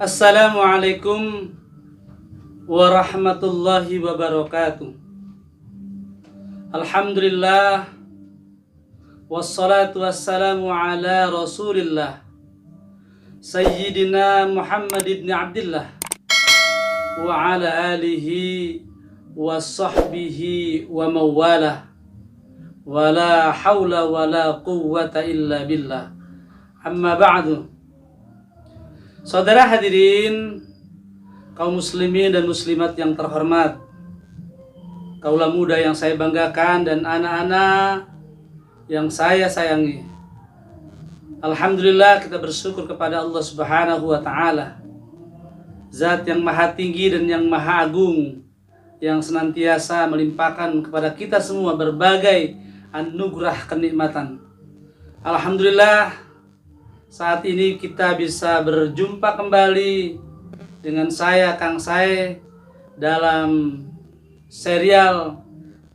Assalamualaikum warahmatullahi wabarakatuh. Alhamdulillah, wassalatu wassalamu ala rasulillah Sayyidina Muhammad ibn Abdillah wa ala alihi wa sahbihi wa mawalah, wa la hawla wa la quwwata illa billah. Amma ba'du. Saudara hadirin, kaum muslimin dan muslimat yang terhormat, kaula muda yang saya banggakan dan anak-anak yang saya sayangi. Alhamdulillah, kita bersyukur kepada Allah Subhanahu wa taala, Zat yang maha tinggi dan yang maha agung, yang senantiasa melimpahkan kepada kita semua berbagai anugerah kenikmatan. Alhamdulillah, saat ini kita bisa berjumpa kembali dengan saya, Kang Sae, dalam serial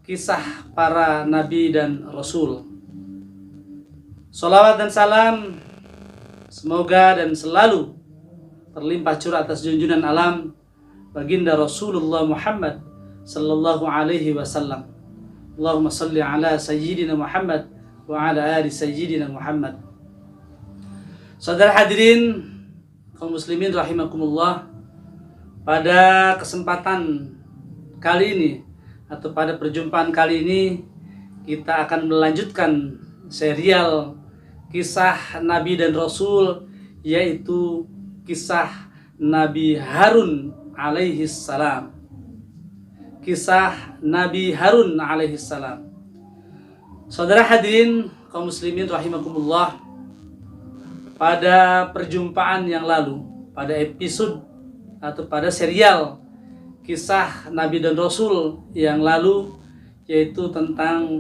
kisah para nabi dan rasul. Salawat dan salam semoga dan selalu terlimpah curah atas junjungan alam baginda Rasulullah Muhammad sallallahu alaihi wasallam. Allahumma salli ala sayyidina Muhammad wa ala ali sayyidina Muhammad. Saudara hadirin, kaum muslimin rahimakumullah, pada kesempatan kali ini atau pada perjumpaan kali ini kita akan melanjutkan serial kisah Nabi dan Rasul, yaitu kisah Nabi Harun alaihi salam. Kisah Nabi Harun alaihi salam. Saudara hadirin, kaum muslimin rahimakumullah, pada perjumpaan yang lalu, pada episode atau pada serial kisah Nabi dan Rasul yang lalu, yaitu tentang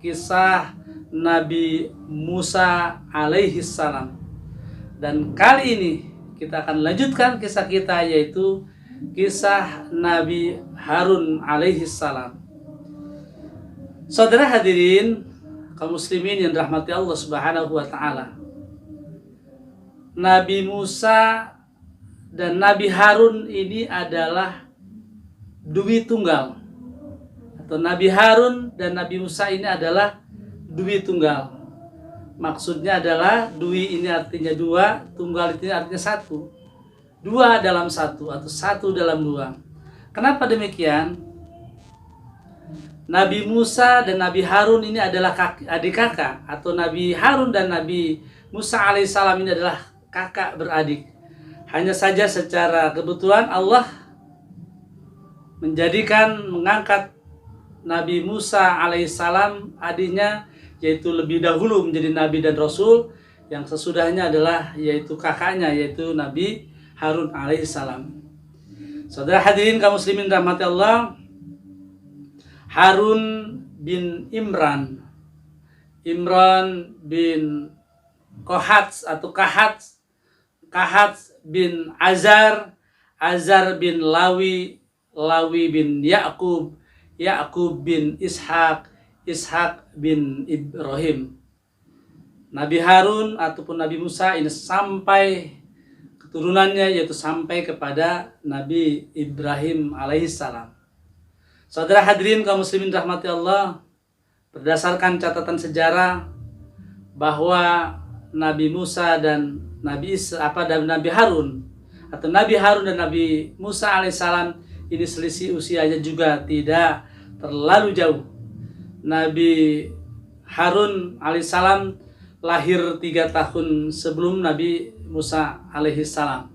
kisah Nabi Musa alaihi salam. Dan kali ini kita akan lanjutkan kisah kita, yaitu kisah Nabi Harun alaihi salam. Saudara hadirin, kaum muslimin yang dirahmati Allah Subhanahu wa taala, Nabi Musa dan Nabi Harun ini adalah dui tunggal. Atau Nabi Harun dan Nabi Musa ini adalah dui tunggal. Maksudnya adalah dui ini artinya dua, tunggal itu artinya satu. Dua dalam satu atau satu dalam dua. Kenapa demikian? Nabi Musa dan Nabi Harun ini adalah adik kakak, atau Nabi Harun dan Nabi Musa alaihissalam ini adalah kakak beradik. Hanya saja secara kebetulan Allah mengangkat Nabi Musa alaihissalam, adiknya, yaitu lebih dahulu menjadi Nabi dan Rasul, yang sesudahnya adalah yaitu kakaknya, yaitu Nabi Harun alaihissalam. Saudara hadirin kaum muslimin rahmati Allah, Harun bin Imran bin Kohats atau Kahats bin Azar bin Lawi bin Yakub bin Ishak bin Ibrahim. Nabi Harun ataupun Nabi Musa ini sampai keturunannya, yaitu sampai kepada Nabi Ibrahim alaihissalam. Saudara hadirin kaum muslimin rahmati Allah, berdasarkan catatan sejarah bahwa Nabi Musa dan Nabi Harun dan Nabi Musa alaihissalam ini selisih usianya juga tidak terlalu jauh. Nabi Harun alaihissalam lahir 3 tahun sebelum Nabi Musa alaihissalam,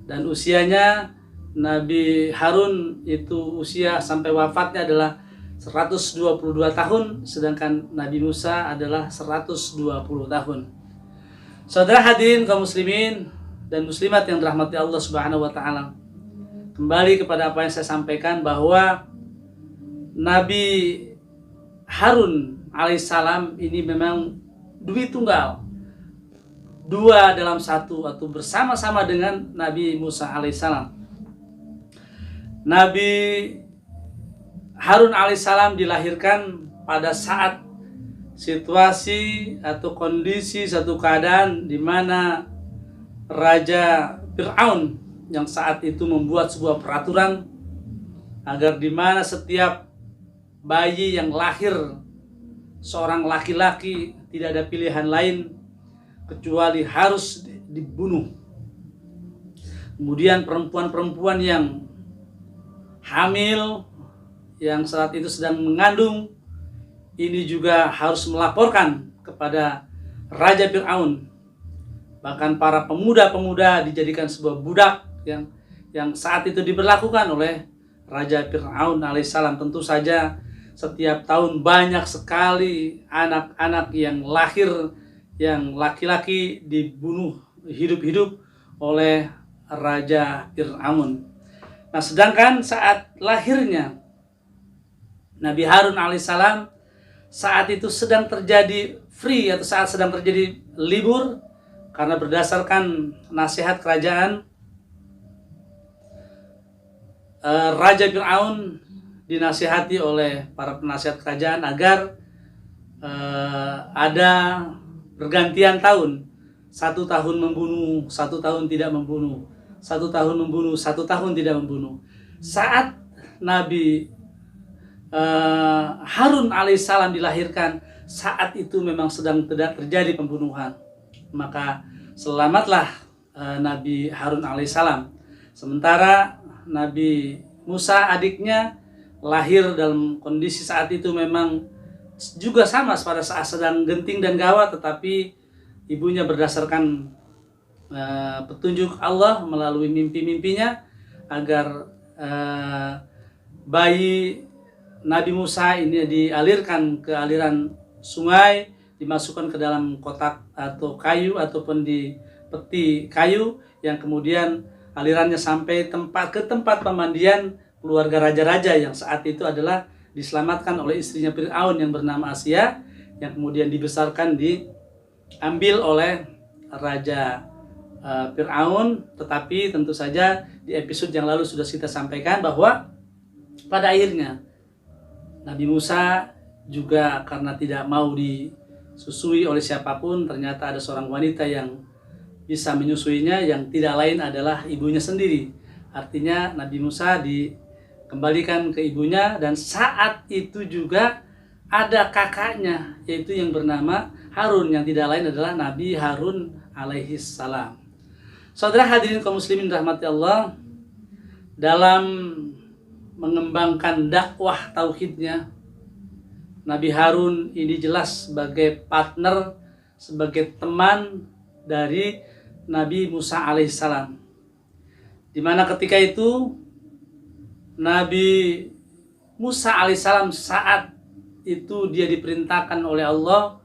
dan usianya Nabi Harun itu usia sampai wafatnya adalah 122 tahun, sedangkan Nabi Musa adalah 120 tahun. Saudara hadirin kaum muslimin dan muslimat yang dirahmati Allah Subhanahu wa taala, kembali kepada apa yang saya sampaikan bahwa Nabi Harun alaihissalam ini memang dui tunggal, dua dalam satu atau bersama-sama dengan Nabi Musa alaihissalam. Nabi Harun alaihissalam dilahirkan pada saat situasi atau kondisi satu keadaan di mana Raja Fir'aun yang saat itu membuat sebuah peraturan agar di mana setiap bayi yang lahir seorang laki-laki tidak ada pilihan lain kecuali harus dibunuh. Kemudian perempuan-perempuan yang hamil, yang saat itu sedang mengandung, ini juga harus melaporkan kepada Raja Fir'aun. Bahkan para pemuda-pemuda dijadikan sebuah budak yang saat itu diberlakukan oleh Raja Fir'aun alaihissalam. Tentu saja setiap tahun banyak sekali anak-anak yang lahir yang laki-laki dibunuh hidup-hidup oleh Raja Fir'aun. Nah, sedangkan saat lahirnya Nabi Harun alaihissalam, saat itu sedang terjadi free atau saat sedang terjadi libur, karena berdasarkan nasihat kerajaan, Raja Fir'aun dinasihati oleh para penasihat kerajaan agar ada pergantian tahun. 1 tahun membunuh, 1 tahun tidak membunuh, 1 tahun membunuh, 1 tahun tidak membunuh. Saat Nabi Harun alaihissalam dilahirkan, saat itu memang sedang terjadi pembunuhan. Maka selamatlah Nabi Harun alaihissalam. Sementara Nabi Musa adiknya lahir dalam kondisi saat itu memang juga sama pada saat sedang genting dan gawat, tetapi ibunya berdasarkan petunjuk Allah melalui mimpi-mimpinya agar bayi Nabi Musa ini dialirkan ke aliran sungai, dimasukkan ke dalam kotak atau kayu ataupun di peti kayu yang kemudian alirannya sampai ke tempat pemandian keluarga raja-raja yang saat itu adalah diselamatkan oleh istrinya Fir'aun yang bernama Asia, yang kemudian dibesarkan diambil oleh Raja Fir'aun. Tetapi tentu saja di episode yang lalu sudah kita sampaikan bahwa pada akhirnya Nabi Musa juga karena tidak mau disusui oleh siapapun, ternyata ada seorang wanita yang bisa menyusuinya, yang tidak lain adalah ibunya sendiri. Artinya Nabi Musa dikembalikan ke ibunya, dan saat itu juga ada kakaknya, yaitu yang bernama Harun, yang tidak lain adalah Nabi Harun alaihissalam. Saudara hadirin kaum muslimin rahmati Allah, dalam mengembangkan dakwah tauhidnya, Nabi Harun ini jelas sebagai partner, sebagai teman dari Nabi Musa alaihissalam. Dimana ketika itu Nabi Musa alaihissalam saat itu dia diperintahkan oleh Allah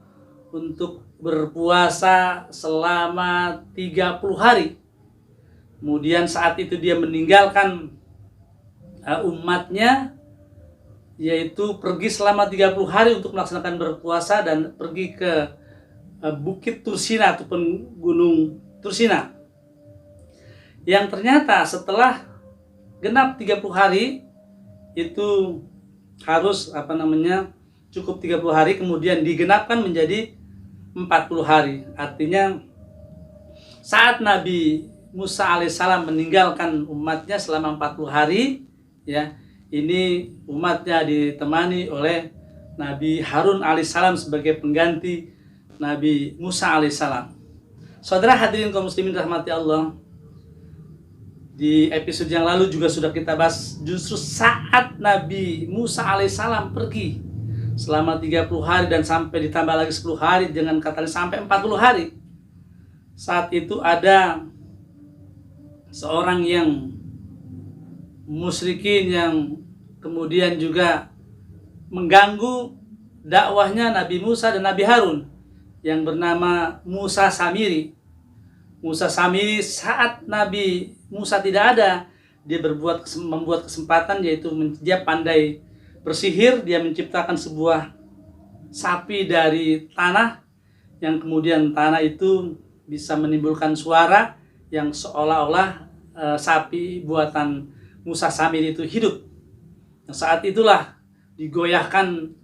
untuk berpuasa selama 30 hari. Kemudian saat itu dia meninggalkan umatnya, yaitu pergi selama 30 hari untuk melaksanakan berpuasa dan pergi ke Bukit Tursina ataupun Gunung Tursina. Yang ternyata setelah genap 30 hari itu harus cukup 30 hari, kemudian digenapkan menjadi 40 hari. Artinya saat Nabi Musa alaihissalam meninggalkan umatnya selama 40 hari, ya, ini umatnya ditemani oleh Nabi Harun alaihissalam sebagai pengganti Nabi Musa alaihissalam. Saudara hadirin kaum muslimin rahmati Allah, di episode yang lalu juga sudah kita bahas, justru saat Nabi Musa alaihissalam pergi selama 30 hari dan sampai ditambah lagi 10 hari, dengan katanya sampai 40 hari. Saat itu ada seorang yang musyrikin yang kemudian juga mengganggu dakwahnya Nabi Musa dan Nabi Harun, yang bernama Musa Samiri. Musa Samiri saat Nabi Musa tidak ada, dia membuat kesempatan, yaitu dia pandai bersihir. Dia menciptakan sebuah sapi dari tanah, yang kemudian tanah itu bisa menimbulkan suara yang seolah-olah sapi buatan Musa Samiri itu hidup. Nah, saat itulah digoyahkan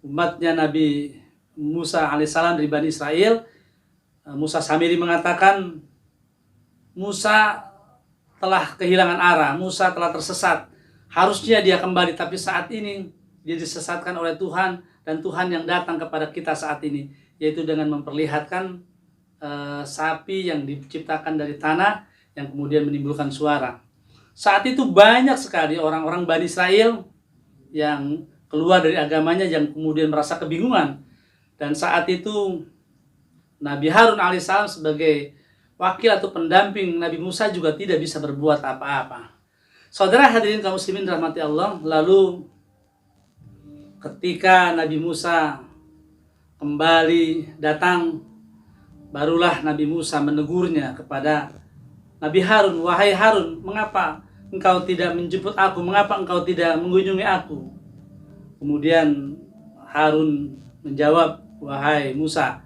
umatnya Nabi Musa alaihissalam dari Bani Israel. Musa Samiri mengatakan, Musa telah kehilangan arah, Musa telah tersesat. Harusnya dia kembali, tapi saat ini dia disesatkan oleh Tuhan, dan Tuhan yang datang kepada kita saat ini, yaitu dengan memperlihatkan sapi yang diciptakan dari tanah yang kemudian menimbulkan suara. Saat itu banyak sekali orang-orang Bani Israel yang keluar dari agamanya yang kemudian merasa kebingungan. Dan saat itu Nabi Harun alaihissalam sebagai wakil atau pendamping Nabi Musa juga tidak bisa berbuat apa-apa. Saudara hadirin kaum muslimin rahmati Allah, lalu ketika Nabi Musa kembali datang, barulah Nabi Musa menegurnya kepada Nabi Harun, "Wahai Harun, mengapa engkau tidak menjemput aku? Mengapa engkau tidak mengunjungi aku?" Kemudian Harun menjawab, "Wahai Musa,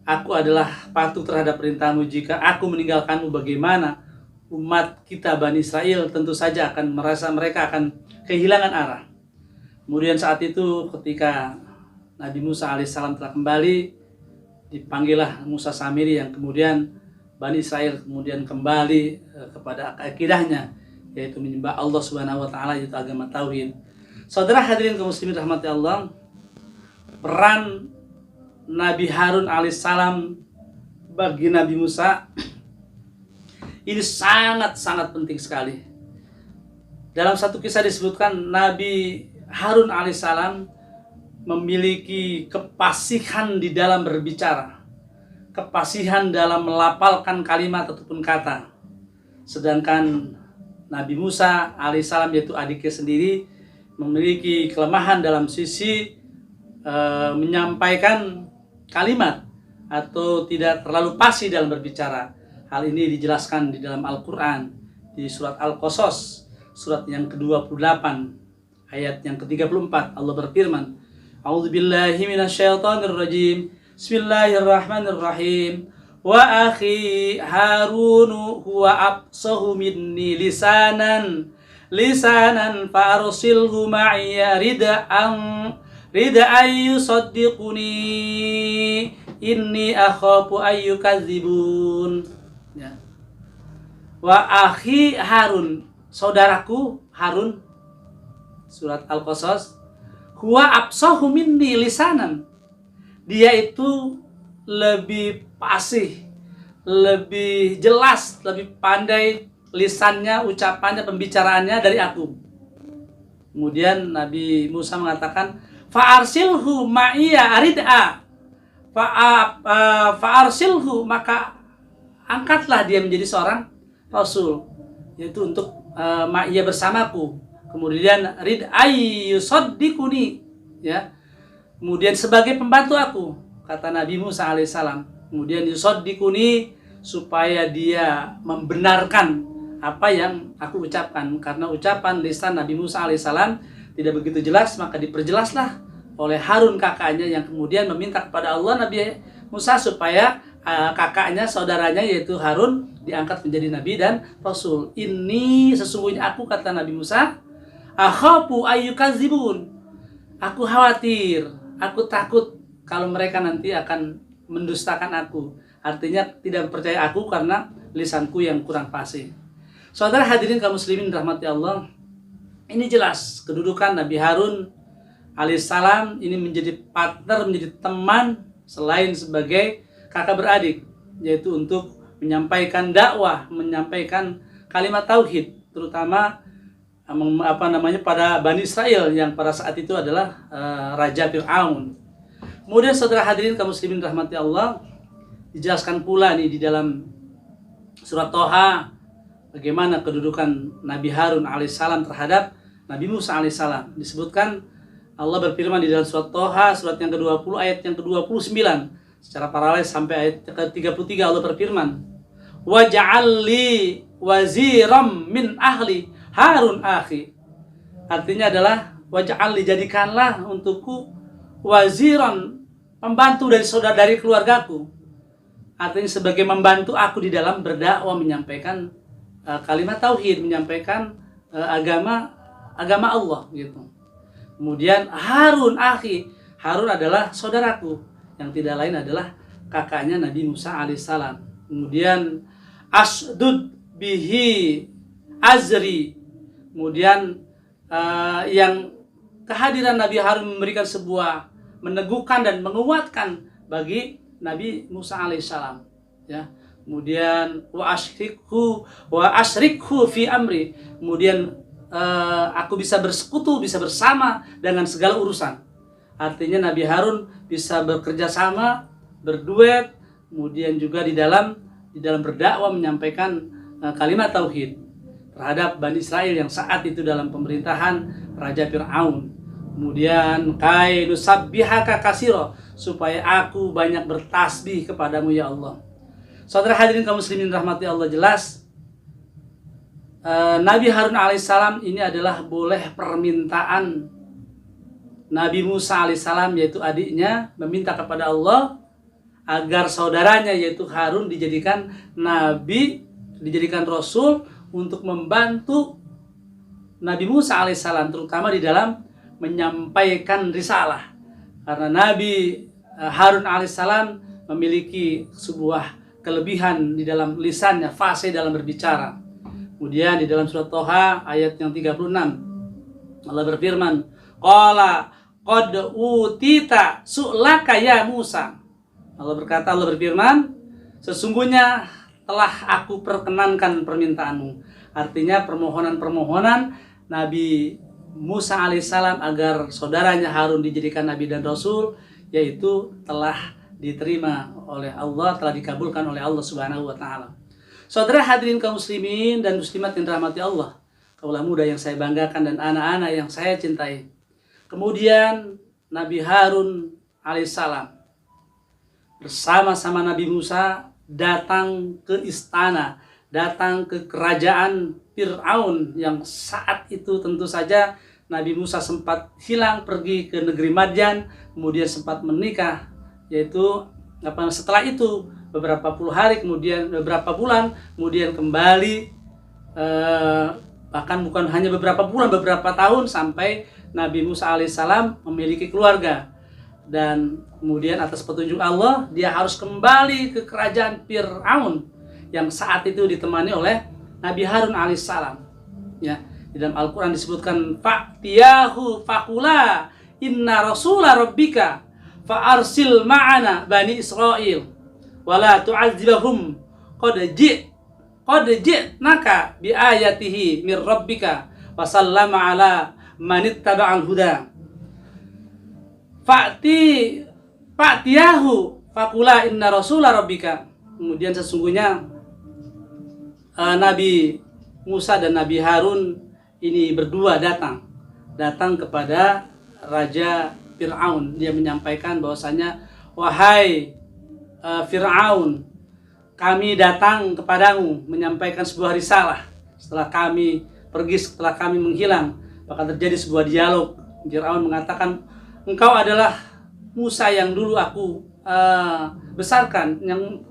aku adalah patuh terhadap perintahmu. Jika aku meninggalkanmu, bagaimana umat kita Bani Israel tentu saja akan merasa mereka akan kehilangan arah." Kemudian saat itu ketika Nabi Musa alaihissalam telah kembali, dipanggillah Musa Samiri yang kemudian Bani Israel kemudian kembali kepada akidahnya, yaitu menyembah Allah Subhanahu wa taala, yaitu agama tauhid. Saudara hadirin kaum muslimin rahmati Allah, peran Nabi Harun alaihissalam bagi Nabi Musa ini sangat-sangat penting sekali. Dalam satu kisah disebutkan Nabi Harun alaihissalam memiliki kepasihan di dalam berbicara, kepasihan dalam melafalkan kalimat ataupun kata. Sedangkan Nabi Musa alaihissalam, yaitu adiknya sendiri, memiliki kelemahan dalam sisi menyampaikan kalimat atau tidak terlalu fasih dalam berbicara. Hal ini dijelaskan di dalam Al-Quran, di surat Al-Qasas, surat yang ke-28, ayat yang ke-34. Allah berfirman, "A'udzubillahi minasyaitonirrajim. Bismillahirrahmanirrahim. Wa akhi Harun huwa afsahu minni lisanan farsilhu ma'iya rida'an yusaddiquni inni akhafu ayyukadzibun." Ya. Wa akhi Harun, saudaraku Harun, surat Al-Qasas, huwa afsahu minni lisanan, dia itu lebih fasih, lebih jelas, lebih pandai lisannya, ucapannya, pembicaraannya dari aku. Kemudian Nabi Musa mengatakan, "Fa'arsilhu ma'iya arid'a." Fa'arsilhu, maka angkatlah dia menjadi seorang rasul, yaitu untuk ma'iya bersamaku. Kemudian rid'ai yusaddiquni, ya. Kemudian sebagai pembantu aku, kata Nabi Musa alaihissalam. Kemudian yusaddiquni, supaya dia membenarkan apa yang aku ucapkan. Karena ucapan lisan Nabi Musa alaihissalam tidak begitu jelas, maka diperjelaslah oleh Harun kakaknya, yang kemudian meminta kepada Allah Nabi Musa supaya kakaknya, saudaranya yaitu Harun, diangkat menjadi nabi dan rasul. "Ini sesungguhnya aku," kata Nabi Musa, "akhafu ayyukadzibun." Aku khawatir, aku takut kalau mereka nanti akan mendustakan aku. Artinya tidak percaya aku karena lisanku yang kurang fasih. Saudara hadirin kaum muslimin rahmati Allah, ini jelas kedudukan Nabi Harun alaihissalam ini menjadi partner, menjadi teman selain sebagai kakak beradik, yaitu untuk menyampaikan dakwah, menyampaikan kalimat tauhid, terutama pada Bani Israel yang pada saat itu adalah Raja Fir'aun. Kemudian saudara hadirin kaum muslimin rahmati Allah, dijelaskan pula nih di dalam surat Toha bagaimana kedudukan Nabi Harun alaihissalam terhadap Nabi Musa alaihissalam. Disebutkan Allah berfirman di dalam surat Toha, surat yang ke-20 ayat yang ke-29, secara paralel sampai ayat ke-33. Allah berfirman, "Waj'al li waziram min ahli Harun akhi." Artinya adalah waj'al li, jadikanlah untukku waziran, pembantu dari keluargaku. Artinya sebagai membantu aku di dalam berdakwah, menyampaikan kalimat tauhid, menyampaikan agama Allah gitu. Kemudian Harun akhi, Harun adalah saudaraku, yang tidak lain adalah kakaknya Nabi Musa alaihissalam. Kemudian asdud bihi azri. Kemudian yang kehadiran Nabi Harun memberikan sebuah meneguhkan dan menguatkan bagi Nabi Musa alaihissalam, ya. Kemudian wa asyrikhu fi amri. Kemudian aku bisa bersekutu, bisa bersama dengan segala urusan. Artinya Nabi Harun bisa bekerja sama, berduet, kemudian juga di dalam berdakwah menyampaikan kalimat tauhid terhadap Bani Israel yang saat itu dalam pemerintahan Raja Fir'aun. Kemudian kai nusabbihaka katsira, supaya aku banyak bertasbih kepadamu ya Allah. Saudara hadirin kaum muslimin rahmati Allah, jelas Nabi Harun alaihissalam ini adalah boleh permintaan Nabi Musa alaihissalam, yaitu adiknya, meminta kepada Allah agar saudaranya yaitu Harun dijadikan nabi, dijadikan rasul untuk membantu Nabi Musa alaihissalam, terutama di dalam menyampaikan risalah. Karena Nabi Harun alaihissalam memiliki sebuah kelebihan di dalam lisannya, fasih dalam berbicara. Kemudian di dalam surat Toha ayat yang 36 Allah berfirman, qala qad utita su'laka ya Musa. Allah berfirman, sesungguhnya telah aku perkenankan permintaanmu. Artinya permohonan-permohonan Nabi Musa alaihissalam agar saudaranya Harun dijadikan nabi dan rasul, yaitu telah diterima oleh Allah, telah dikabulkan oleh Allah Subhanahu wa taala. Saudara hadirin kaum muslimin dan muslimat yang dirahmati Allah, kaulah muda yang saya banggakan dan anak-anak yang saya cintai. Kemudian Nabi Harun alaihissalam bersama-sama Nabi Musa datang ke istana, datang ke kerajaan Fir'aun yang saat itu tentu saja Nabi Musa sempat hilang pergi ke negeri Madyan, kemudian sempat menikah, yaitu setelah itu beberapa puluh hari, kemudian beberapa bulan, kemudian kembali, bahkan bukan hanya beberapa bulan, beberapa tahun, sampai Nabi Musa alaihissalam memiliki keluarga. Dan kemudian atas petunjuk Allah dia harus kembali ke kerajaan Fir'aun yang saat itu ditemani oleh Nabi Harun alaihissalam. Ya, di dalam Al-Quran disebutkan fa'tiyahu faqula inna rasula rabbika fa'arsil ma'ana bani Israel wala tu'adzibahum qad ji'naka bi ayatihi mir rabbika wa sallama ala manittaba'al huda. Fa'tiyahu faqula inna rasula rabbika. Kemudian sesungguhnya Nabi Musa dan Nabi Harun ini berdua datang kepada Raja Fir'aun. Dia menyampaikan bahwasanya, wahai Fir'aun, kami datang kepadamu menyampaikan sebuah risalah. Setelah kami pergi, setelah kami menghilang, maka terjadi sebuah dialog. Fir'aun mengatakan, engkau adalah Musa yang dulu aku besarkan, yang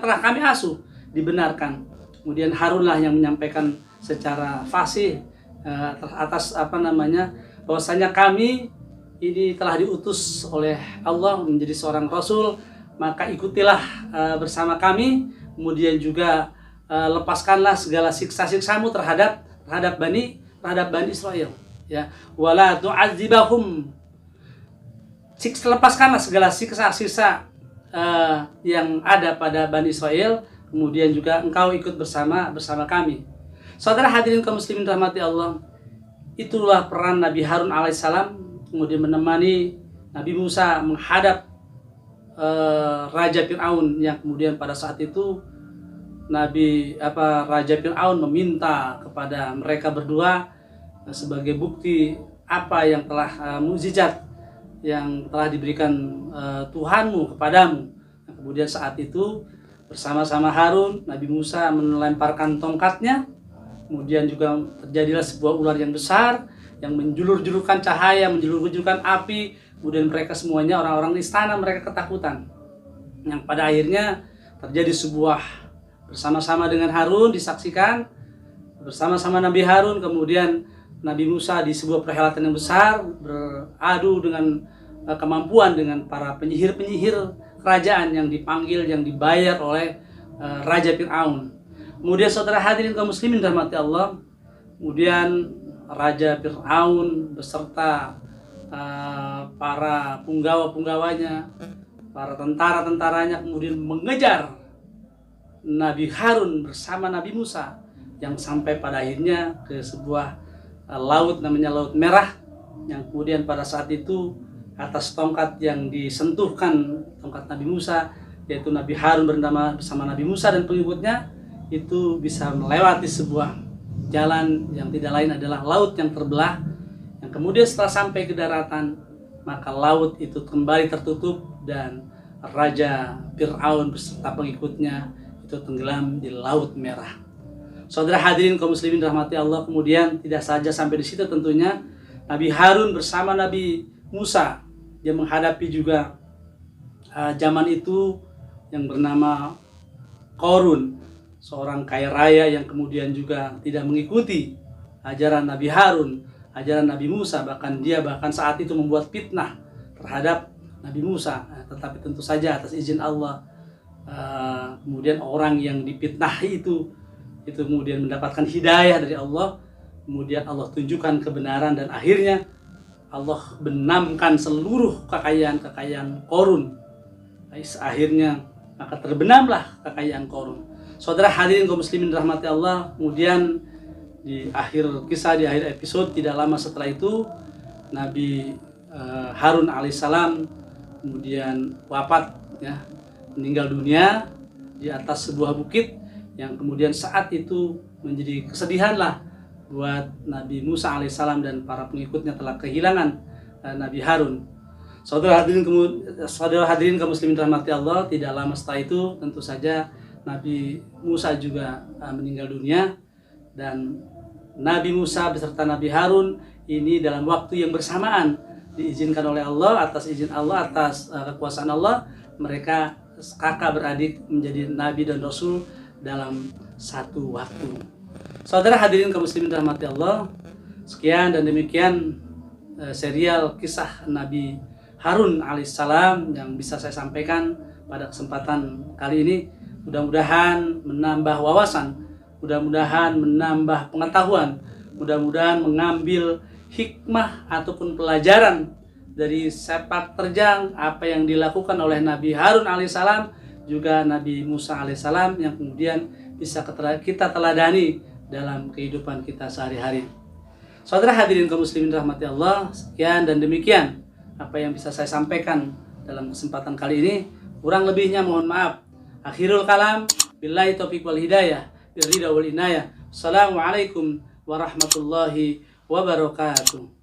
telah kami asuh. Dibenarkan. Kemudian Harunlah yang menyampaikan secara fasih atas bahwasanya kami ini telah diutus oleh Allah menjadi seorang rasul, maka ikutilah bersama kami. Kemudian juga lepaskanlah segala siksa-siksamu terhadap Bani Israel, ya. Wala tu'adzibahum, lepaskanlah segala siksa-siksa yang ada pada Bani Israel. Kemudian juga engkau ikut bersama kami. Saudara hadirin kaum muslimin rahmati Allah, itulah peran Nabi Harun alaihissalam, kemudian menemani Nabi Musa menghadap Raja Fir'aun, yang kemudian pada saat itu Raja Fir'aun meminta kepada mereka berdua sebagai bukti apa yang telah mukjizat yang telah diberikan Tuhanmu kepadamu. Nah, kemudian saat itu bersama-sama Harun, Nabi Musa melemparkan tongkatnya, kemudian juga terjadilah sebuah ular yang besar yang menjulur-julurkan cahaya, menjulur-julurkan api. Kemudian mereka semuanya, orang-orang istana, mereka ketakutan. Yang pada akhirnya terjadi sebuah bersama-sama dengan Harun, disaksikan bersama-sama Nabi Harun, kemudian Nabi Musa di sebuah perhelatan yang besar beradu dengan kemampuan dengan para penyihir-penyihir kerajaan yang dipanggil, yang dibayar oleh Raja Fir'aun. Kemudian saudara hadirin kaum muslimin rahmati Allah, kemudian Raja Fir'aun beserta para punggawa-punggawanya, para tentara-tentaranya kemudian mengejar Nabi Harun bersama Nabi Musa, yang sampai pada akhirnya ke sebuah laut namanya Laut Merah, yang kemudian pada saat itu atas tongkat yang disentuhkan, tongkat Nabi Musa, yaitu Nabi Harun bersama Nabi Musa dan pengikutnya, itu bisa melewati sebuah jalan yang tidak lain adalah laut yang terbelah, yang kemudian setelah sampai ke daratan maka laut itu kembali tertutup dan Raja Fir'aun beserta pengikutnya itu tenggelam di Laut Merah. Saudara hadirin kaum muslimin rahmati Allah, kemudian tidak saja sampai di situ, tentunya Nabi Harun bersama Nabi Musa dia menghadapi juga zaman itu yang bernama Qarun, seorang kaya raya yang kemudian juga tidak mengikuti ajaran Nabi Harun, ajaran Nabi Musa, bahkan saat itu membuat fitnah terhadap Nabi Musa, tetapi tentu saja atas izin Allah. Kemudian orang yang difitnahi itu kemudian mendapatkan hidayah dari Allah, kemudian Allah tunjukkan kebenaran dan akhirnya Allah benamkan seluruh kekayaan Qarun. Akhirnya maka terbenamlah kekayaan Qarun. Saudara hadirin kaum muslimin rahmati Allah, kemudian di akhir episode tidak lama setelah itu Nabi Harun alaihissalam kemudian wafat, ya, meninggal dunia di atas sebuah bukit, yang kemudian saat itu menjadi kesedihanlah buat Nabi Musa alaihissalam dan para pengikutnya telah kehilangan Nabi Harun. Saudara hadirin kaum muslimin rahmati Allah, tidak lama setelah itu tentu saja Nabi Musa juga meninggal dunia, dan Nabi Musa beserta Nabi Harun ini dalam waktu yang bersamaan diizinkan oleh Allah, atas izin Allah, atas kekuasaan Allah, mereka kakak beradik menjadi Nabi dan Rasul dalam satu waktu. Saudara hadirin kaum muslimin rahmati Allah, sekian dan demikian serial kisah Nabi Harun alaihissalam yang bisa saya sampaikan pada kesempatan kali ini. Mudah-mudahan menambah wawasan, mudah-mudahan menambah pengetahuan, mudah-mudahan mengambil hikmah ataupun pelajaran dari sepak terjang apa yang dilakukan oleh Nabi Harun alaihissalam, juga Nabi Musa alaihissalam, yang kemudian bisa kita teladani dalam kehidupan kita sehari-hari. Saudara hadirin kaum muslimin rahmati Allah, sekian dan demikian apa yang bisa saya sampaikan dalam kesempatan kali ini. Kurang lebihnya mohon maaf. Akhirul kalam, billahi taufiq wal hidayah, birrida wal inayah. Assalamualaikum warahmatullahi wabarakatuh.